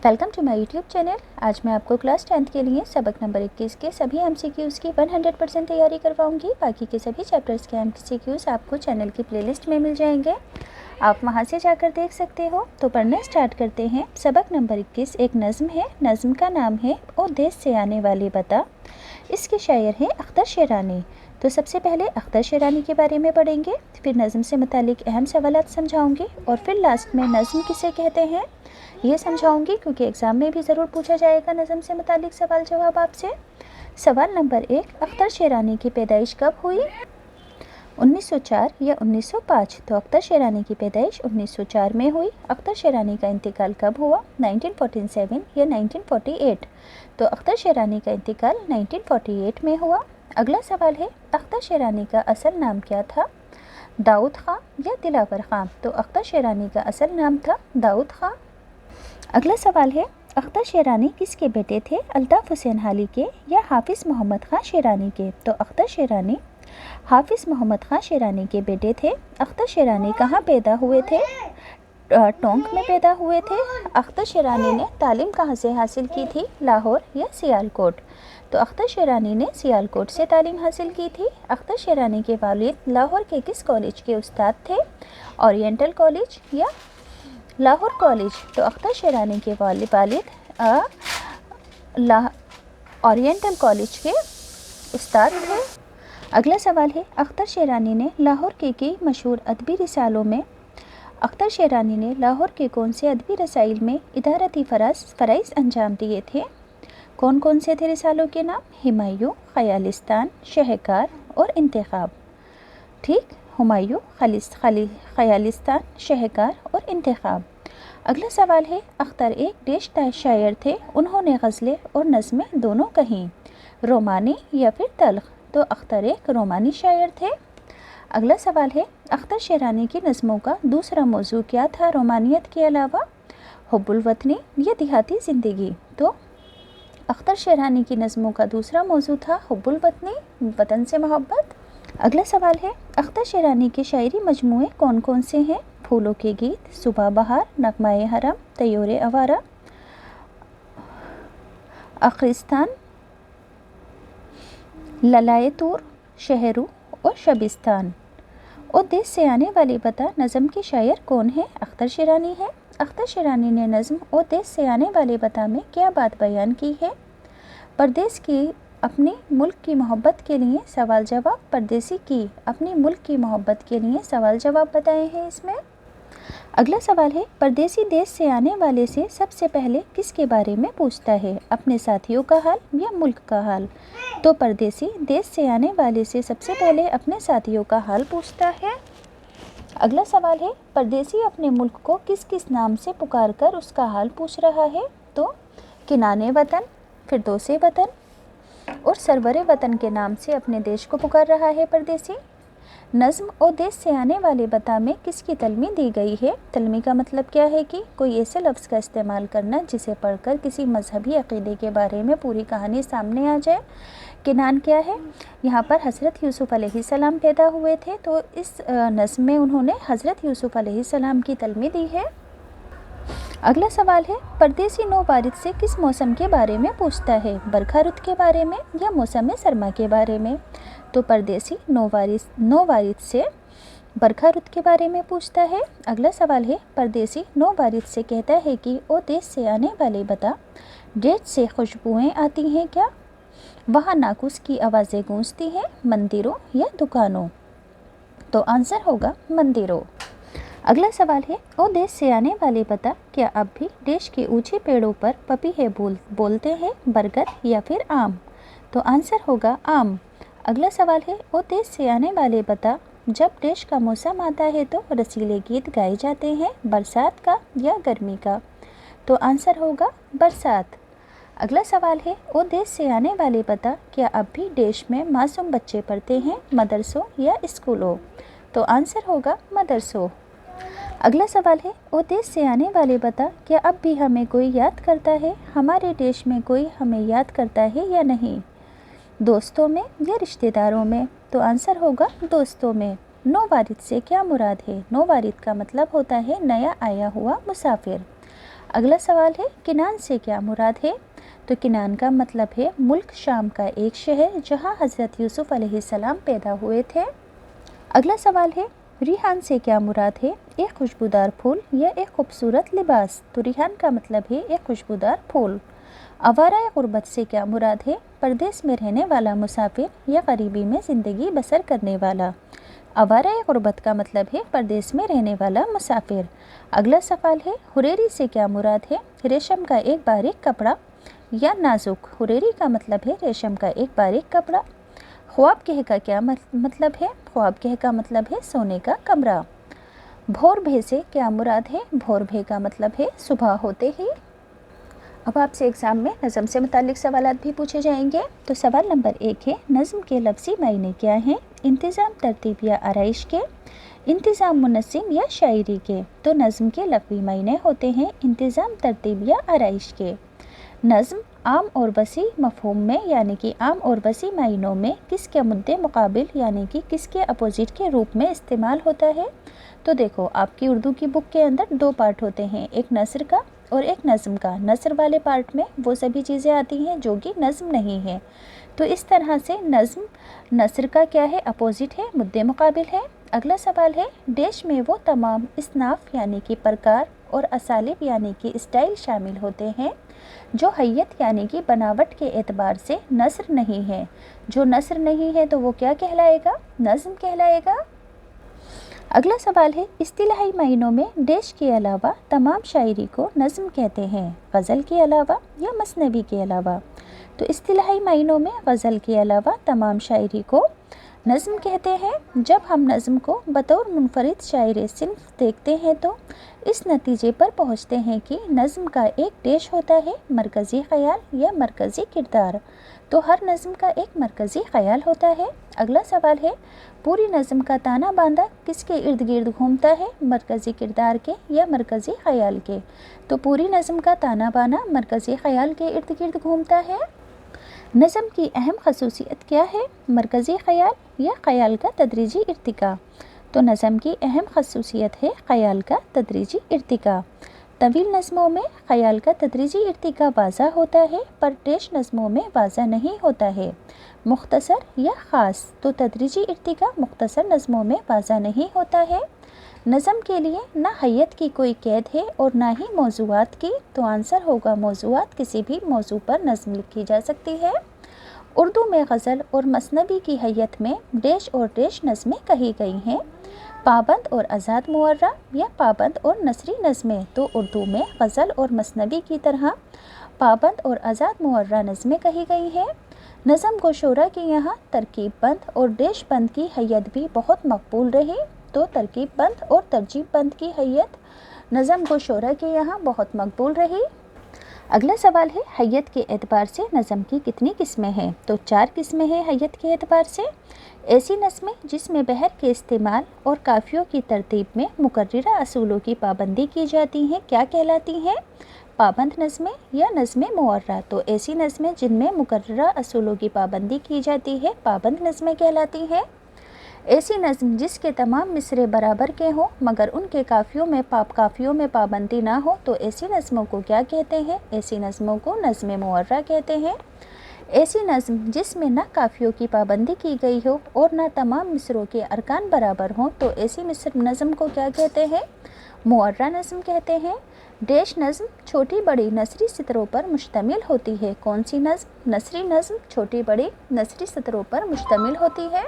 Welcome to my YouTube channel. आज मैं आपको क्लास 10th के लिए सबक नंबर 21 के सभी MCQs की 100% तैयारी करवाऊंगी। बाकी के सभी चैप्टर्स के MCQs आपको चैनल की प्लेलिस्ट में मिल जाएंगे, आप वहां से जाकर देख सकते हो। तो पढ़ना स्टार्ट करते हैं। सबक नंबर 21 एक नज़्म है। नज़्म का नाम है ओ देश से आने वाली बता। इसके शायर हैं अख्तर शेरानी। तो सबसे पहले अख्तर शेरानी के बारे में पढ़ेंगे, फिर नज़्म से मुतालिक अहम सवालात समझाऊंगी और फिर लास्ट में नज़्म किसे कहते हैं ये समझाऊंगी, क्योंकि एग्ज़ाम में भी ज़रूर पूछा जाएगा नज़्म से मुतालिक सवाल जवाब आपसे। सवाल नंबर 1, अख्तर शेरानी की पैदाइश कब हुई? 1904 या 1905? तो अख्तर शेरानी की पैदाइश 1904 में हुई। अख्तर शेरानी का इंतकाल कब हुआ? 1947 या 1948? तो अख्तर शेरानी का इंतकाल 1948 में हुआ। अगला सवाल है, अख्तर शेरानी का असल नाम क्या था? दाऊद खां या दिलावर खां? तो अख्तर शेरानी का असल नाम था दाऊद खां। अगला सवाल है, अख्तर शेरानी किसके बेटे थे? अल्ताफ़ हुसैन हाली के या हाफिज़ मोहम्मद खां शेरानी के? तो अख्तर शेरानी हाफिज़ मोहम्मद खां शेरानी के बेटे थे। अख्तर शेरानी कहाँ पैदा हुए थे? टोंक में पैदा हुए थे। अख्तर शेरानी ने तालीम कहाँ से हासिल की थी? लाहौर या सियालकोट? तो अख्तर शेरानी ने सियालकोट से तालीम हासिल की थी। अख्तर शेरानी के वालिद लाहौर के किस कॉलेज के उस्ताद थे? ओरिएंटल कॉलेज या लाहौर कॉलेज? तो अख्तर शेरानी के वालिद ओरिएंटल कॉलेज के उस्ताद थे। अगला सवाल है, अख्तर शेरानी ने लाहौर के कई मशहूर अदबी रिसालों में अख्तर शेरानी ने लाहौर के कौन से अदबी रसाइल में इदारती फ़राइज़ अंजाम दिए थे? कौन कौन से थे रिसालों के नाम? हुमायूं, ख़यालिस्तान, शहकार और इंतखाब। ठीक, हुमायूं, ख़यालिस्तान, शहकार और इंतखाब। अगला सवाल है, अख्तर एक देश शायर थे, उन्होंने गज़लें और नज़में दोनों कहीं, रोमानी या फिर तल्ख़? तो अख्तर एक रोमानी शायर थे। अगला सवाल है, अख्तर शेरानी की नज़मों का दूसरा मौजू क्या था रोमानियत के अलावा? हुब्बुल वतनी या देहाती ज़िंदगी? तो अख्तर शेरानी की नज़मों का दूसरा मौजू था हुब्बुल वतनी, वतन से मोहब्बत। अगला सवाल है, अख्तर शेरानी के शायरी मजमूए कौन कौन से हैं? फूलों के गीत, सुबह बहार, नगमाए हरम, तैयोरे अवारा, अख्रिस्तान, ललाए तूर, शहरू और शबिस्तान। और देश से आने वाली बता नज़म के शायर कौन है? अख्तर शेरानी है। अख्तर शेरानी ने नज़म और देश से आने वाली बता में क्या बात बयान की है? परदेश की अपने मुल्क की मोहब्बत के लिए सवाल जवाब। परदेसी की अपनी मुल्क की मोहब्बत के लिए सवाल जवाब बताए हैं इसमें। अगला सवाल है, परदेसी देश से आने वाले से सबसे पहले किसके बारे में पूछता है? अपने साथियों का हाल या मुल्क का हाल? तो परदेसी देश से आने वाले से सबसे पहले अपने साथियों का हाल पूछता है। अगला सवाल है, परदेसी अपने मुल्क को किस किस नाम से पुकार कर उसका हाल पूछ रहा है? तो किनाने वतन, फिरदौसे वतन और सरवरे वतन के नाम से अपने देश को पुकार रहा है परदेसी। नज़्म और देश से आने वाले बता में किसकी तलमी दी गई है? तलमी का मतलब क्या है कि कोई ऐसे लफ्ज़ का इस्तेमाल करना जिसे पढ़कर किसी मजहबी अक़ीदे के बारे में पूरी कहानी सामने आ जाए। किनान क्या है? यहाँ पर हज़रत यूसुफ़ अलैहिस्सलाम पैदा हुए थे, तो इस नज़्म में उन्होंने हज़रत यूसुफ़ अलैहिस्सलाम की तलमी दी है। अगला सवाल है, परदेसी नौ वारिद से किस मौसम के बारे में पूछता है? बरखा रुत के बारे में या मौसम सरमा के बारे में? तो परदेसी नौ वारिद से बरखा रुत के बारे में पूछता है। अगला सवाल है, परदेसी नौ वारिद से कहता है कि ओ देश से आने वाले बता डेट से खुशबुएँ आती हैं क्या? वहाँ नाकुस की आवाज़ें गूंजती हैं, मंदिरों या दुकानों? तो आंसर होगा मंदिरों। अगला सवाल है, ओ देश से आने वाले बता क्या अब भी देश के ऊंचे पेड़ों पर पपीहे बोलते हैं, बरगद या फिर आम? तो आंसर होगा आम। अगला सवाल है, ओ देश से आने वाले बता जब देश का मौसम आता है तो रसीले गीत गाए जाते हैं, बरसात का या गर्मी का? तो आंसर होगा बरसात। अगला सवाल है, ओ देश से आने वाले बता क्या अब भी देश में मासूम बच्चे पढ़ते हैं, मदरसों या स्कूलों? तो आंसर होगा मदरसों। अगला सवाल है, ओ देश से आने वाले बता क्या अब भी हमें कोई याद करता है? हमारे देश में कोई हमें याद करता है या नहीं? दोस्तों में या रिश्तेदारों में? तो आंसर होगा दोस्तों में। नो वारिद से क्या मुराद है? नो वारिद का मतलब होता है नया आया हुआ मुसाफिर। اگلا سوال ہے کنان سے کیا مراد ہے؟ تو کنان کا مطلب ہے ملک شام کا ایک شہر جہاں حضرت یوسف علیہ السلام پیدا ہوئے تھے۔ اگلا سوال ہے ریحان سے کیا مراد ہے؟ ایک خوشبودار پھول یا ایک خوبصورت لباس؟ تو ریحان کا مطلب ہے ایک خوشبودار پھول۔ آوارہ غربت سے کیا مراد ہے؟ پردیس میں رہنے والا مسافر یا غریبی میں زندگی بسر کرنے والا۔ آوارہ غربت کا مطلب ہے پردیس میں رہنے والا مسافر۔ اگلا سوال ہے حریری سے کیا مراد ہے؟ ریشم کا ایک باریک کپڑا یا نازک؟ حریری کا مطلب ہے ریشم کا ایک باریک کپڑا۔ خواب گہ کا کیا مطلب ہے؟ خواب گہ کا مطلب ہے سونے کا کمرہ۔ بھور بھے سے کیا مراد ہے؟ بھور بھے کا مطلب ہے صبح ہوتے ہی۔ اب آپ سے ایگزام میں نظم سے متعلق سوالات بھی پوچھے جائیں گے۔ تو سوال نمبر 1 ہے نظم کے لفظی معنی کیا ہیں؟ انتظام، ترتیب یا آرائش کے؟ انتظام، منظم یا شاعری کے؟ تو نظم کے لفظی معنی ہوتے ہیں انتظام، ترتیب یا آرائش کے۔ نظم عام اور وسیع مفہوم میں یعنی کہ عام اور وسیع معنوں میں کس کے مدِ مقابل یعنی کہ کس کے اپوزٹ کے روپ میں استعمال ہوتا ہے؟ تو دیکھو آپ کی اردو کی بک کے اندر 2 پارٹ ہوتے ہیں، ایک نثر کا اور ایک نظم کا۔ نثر والے پارٹ میں وہ سبھی چیزیں آتی ہیں جو کہ نظم نہیں ہے۔ تو اس طرح سے نظم نثر کا کیا ہے؟ اپوزٹ ہے، مدِ مقابل ہے۔ اگلا سوال ہے ڈیش میں وہ تمام اصناف یعنی کہ پرکار اور اسالیب یعنی کہ اسٹائل شامل ہوتے ہیں جو حیت یعنی کہ بناوٹ کے اعتبار سے نثر نہیں ہے۔ جو نثر نہیں ہے تو وہ کیا کہلائے گا؟ نظم کہلائے گا۔ اگلا سوال ہے اصطلاحی معنوں میں ڈیش کے علاوہ تمام شاعری کو نظم کہتے ہیں، غزل کے علاوہ یا مثنوی کے علاوہ؟ تو اصطلاحی معنوں میں غزل کے علاوہ تمام شاعری کو نظم کہتے ہیں۔ جب ہم نظم کو بطور منفرد شاعر صنف دیکھتے ہیں تو اس نتیجے پر پہنچتے ہیں کہ نظم کا ایک ڈیش ہوتا ہے مرکزی خیال یا مرکزی کردار۔ تو ہر نظم کا ایک مرکزی خیال ہوتا ہے۔ اگلا سوال ہے پوری نظم کا تانا باندھا کس کے ارد گرد گھومتا ہے؟ مرکزی کردار کے یا مرکزی خیال کے؟ تو پوری نظم کا تانا بانا مرکزی خیال کے ارد گرد گھومتا ہے۔ نظم کی اہم خصوصیت کیا ہے؟ مرکزی خیال یا خیال کا تدریجی ارتقاء؟ تو نظم کی اہم خصوصیت ہے خیال کا تدریجی ارتقاء۔ طویل نظموں میں خیال کا تدریجی ارتقاء واضح ہوتا ہے پر ڈیش نظموں میں واضح نہیں ہوتا ہے۔ مختصر یا خاص؟ تو تدریجی ارتقاء مختصر نظموں میں واضح نہیں ہوتا ہے۔ نظم کے لیے نہ حیت کی کوئی قید ہے اور نہ ہی موضوعات کی، تو آنسر ہوگا موضوعات، کسی بھی موضوع پر نظم لکھی جا سکتی ہے۔ اردو میں غزل اور مثنوی کی حیت میں ڈیش اور ڈیش نظمیں کہی گئی ہیں، پابند اور آزاد معرہ یا پابند اور نثری نظمیں۔ تو اردو میں غزل اور مثنوی کی طرح پابند اور آزاد معرہ نظمیں کہی گئی ہیں۔ نظم کو شعراء کے یہاں ترکیب بند اور ڈیش بند کی حیت بھی بہت مقبول رہی۔ تو ترکیب بند اور ترجیب بند کی حیت نظم کو شعراء کے یہاں بہت مقبول رہی۔ اگلا سوال ہے حیت کے اعتبار سے نظم کی کتنی قسمیں ہیں؟ تو 4 قسمیں ہیں حیت کے اعتبار سے۔ ایسی نظمیں جس میں بحر کے استعمال اور قافیوں کی ترتیب میں مقررہ اصولوں کی پابندی کی جاتی ہیں کیا کہلاتی ہیں؟ پابند نظمیں یا نظمیں معرہ؟ تو ایسی نظمیں جن میں مقررہ اصولوں کی پابندی کی جاتی ہے پابند نظمیں کہلاتی ہیں۔ ایسی نظم جس کے تمام مصرے برابر کے ہوں مگر ان کے قافیوں میں پابندی نہ ہو تو ایسی نظموں کو کیا کہتے ہیں؟ ایسی نظموں کو نظم معرہ کہتے ہیں۔ ایسی نظم جس میں نہ قافیوں کی پابندی کی گئی ہو اور نہ تمام مصروں کے ارکان برابر ہوں تو ایسی نظم کو کیا کہتے ہیں؟ معرہ نظم کہتے ہیں۔ ڈیش نظم چھوٹی بڑی نثری سطروں پر مشتمل ہوتی ہے۔ کون سی نظم؟ نثری نظم چھوٹی بڑی نثری سطروں پر مشتمل ہوتی ہے۔